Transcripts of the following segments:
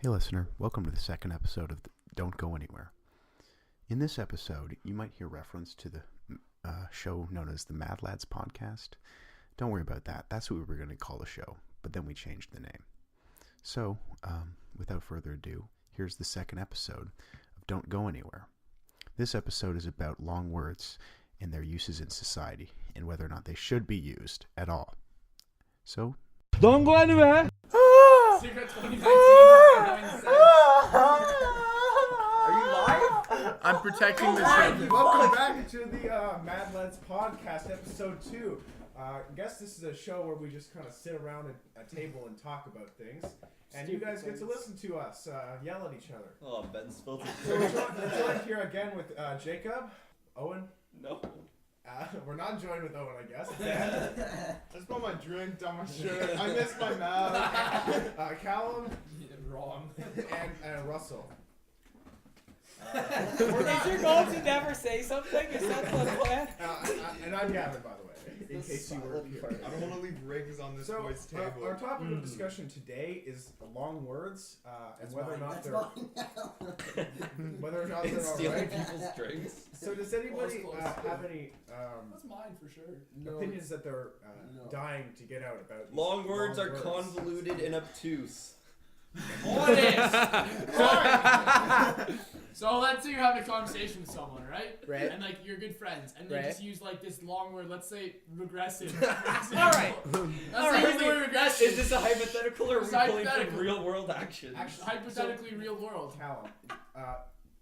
Hey listener, welcome to the second episode of Don't Go Anywhere. In this episode, you might hear reference to the show known as the Mad Lads Podcast. Don't worry about that. That's what we were going to call the show, but then we changed the name. So, without further ado, here's the second episode of Don't Go Anywhere. This episode is about long words and their uses in society, and whether or not they should be used at all. So, don't go anywhere! Secret 2019 Are you live? I'm protecting the show. Welcome back to the Mad Lads Podcast, episode 2. I guess this is a show where we just kind of sit around a table and talk about things. And you guys get to listen to us yell at each other. Oh, Ben's filtered. So we're joined here again with Jacob, Owen. No. We're not joined with Owen, I guess. I spilled my drink down my shirt. I missed my mouth. Callum. Wrong. And Russell. Is your goal to never say something? Is that the plan? And I'm Gavin, by the way, in case you were here. I don't want to leave rings on this boy's table. Our topic of discussion today is long words and whether or not they're stealing right. people's drinks. So does anybody have any That's mine for sure. opinions that they're dying to get out about? Long words are convoluted and obtuse. Honest! So let's say you're having a conversation with someone, right? Right. And like you're good friends, and they Right. just use like this long word. Let's say regressive. Alright. Let's say use the word regressive. Is this a hypothetical or are we It's pulling hypothetical. from real world actions? Actually, hypothetically real world? Callum,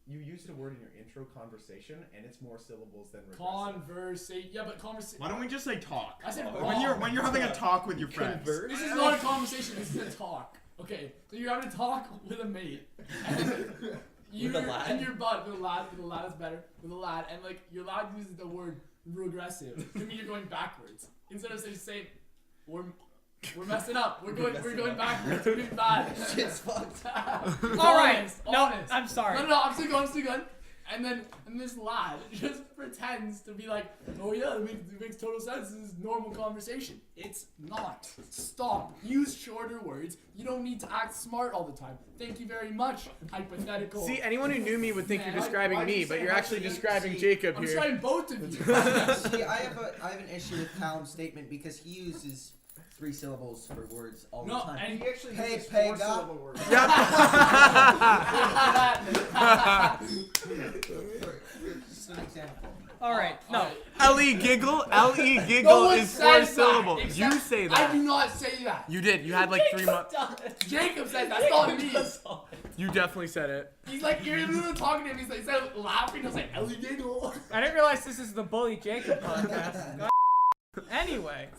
you used a word in your intro conversation, and it's more syllables than regressive. Conversation. Yeah, but conversation. Why don't we just say talk? I said When you're having a talk with your friends. Converse? This is not a conversation. This is a talk. Okay, so you're having a talk with a mate. And you With a lad? and your bud with a lad is better. With a lad, and like your lad uses the word regressive to mean you're going backwards instead of saying we're messing up. We're going backwards. We're doing bad. Shit's fucked. Alright. No, Honest. I'm sorry. No, I'm still going. And then this lad just pretends to be like, oh yeah, it makes total sense. This is normal conversation. It's not. Stop. Use shorter words. You don't need to act smart all the time. Thank you very much. Hypothetical. See, anyone who knew me would think you're describing why do me, you but say you're actually hypothetical? describing Jacob I'm here. trying both of you. See, I have an issue with Callum's statement because he uses 3 syllables for words all the No, time. and He actually Hey, uses pay 4-syllable words. Just an example. Alright, no. Alright. L.E. giggle. L.E. No giggle one is says 4 that, syllables. except You say I that. do not say that. You did. You had like 3 months. Jacob says that's not me. You definitely said it. He's like, you're literally talking to him. He's like, instead of laughing, he's like, Ellie giggle. I didn't realize this is the Bully Jacob podcast. Anyway.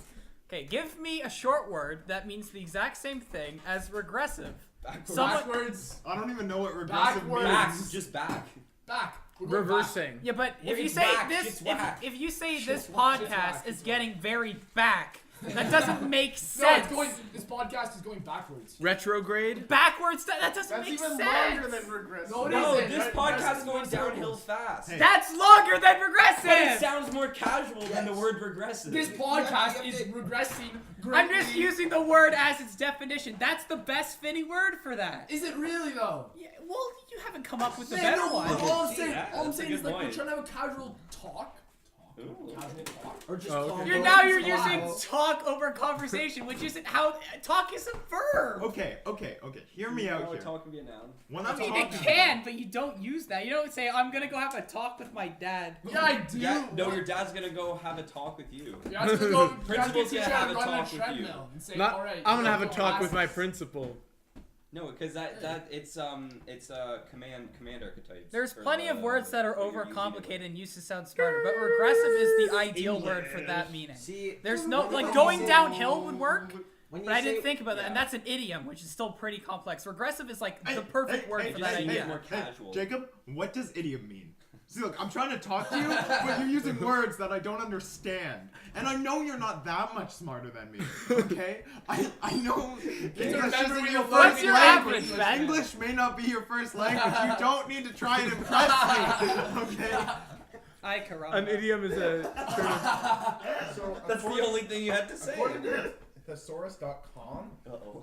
Okay, give me a short word that means the exact same thing as regressive. Backwards. I don't even know what regressive Backwards. Back, means. just back. Back. We're going Reversing. Yeah, but if What you is say whack? this, Shit's whack. if you say Shit's this whack. Shit's podcast whack. is Shit's getting very back, that doesn't make No, sense. it's going. This podcast is going backwards. Retrograde. Backwards. That doesn't That's make even sense. longer than regressive. No, it No, isn't. this Right, podcast that's is going the downhill syllables. fast. Hey. That's longer than But it regressive. sounds more casual than the word regressive. This You podcast have is to- regressing. I'm just greatly. using the word as its definition. That's the best fitting word for that. Is it really though? Yeah, well, you haven't come up with the Man, better no, one. all I'm See saying, that? all I'm That's a saying is good like we're point. trying to have a casual talk. Ooh. Casual talk. Or just Oh, call okay. him Now words you're a using lot. talk over conversation, which isn't how talk is a verb. Okay. Hear me out here. Talk can be a noun. When I I'm mean, it talking, can, but you don't use that. You don't say, I'm gonna go have a talk with my dad. Yeah, I do. No, your dad's gonna go have a talk with you. You have to go. You have to Principal's teach gonna how have to a run talk a with you. treadmill and say, Not, all right. I'm gonna you have a go talk with my fast. principal. No, because it's command archetypes. There's for plenty of the- words that are what you're using it overcomplicated and used to sound smarter, but regressive is the ideal word for that meaning. See, There's no, when like, you going say- downhill would work, when you but I say- didn't think about that, yeah. and that's an idiom, which is still pretty complex. Regressive is like Hey, the perfect hey, word hey, for that hey, idea. hey, more casual. Jacob, what does idiom mean? See, look, I'm trying to talk to you, but you're using words that I don't understand. And I know you're not that much smarter than me, okay? I know English remember isn't when your you first What's your language. average, Ben? English may not be your first language. You don't need to try and impress me, okay? I corrupt. An idiom is a term of... So That's the only thing you had to say. according to thesaurus.com, Uh-oh.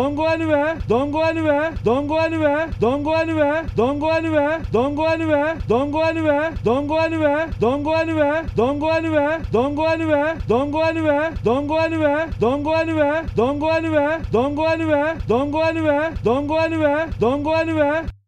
don't go anywhere, don't go anywhere, don't go anywhere, don't go anywhere, don't go anywhere, don't go anywhere, don't go anywhere, don't go anywhere, don't go anywhere, don't go anywhere, don't go anywhere, don't go anywhere, don't go anywhere, don't go anywhere, don't go anywhere, don't go anywhere, don't go anywhere, don't go anywhere, don't go anywhere.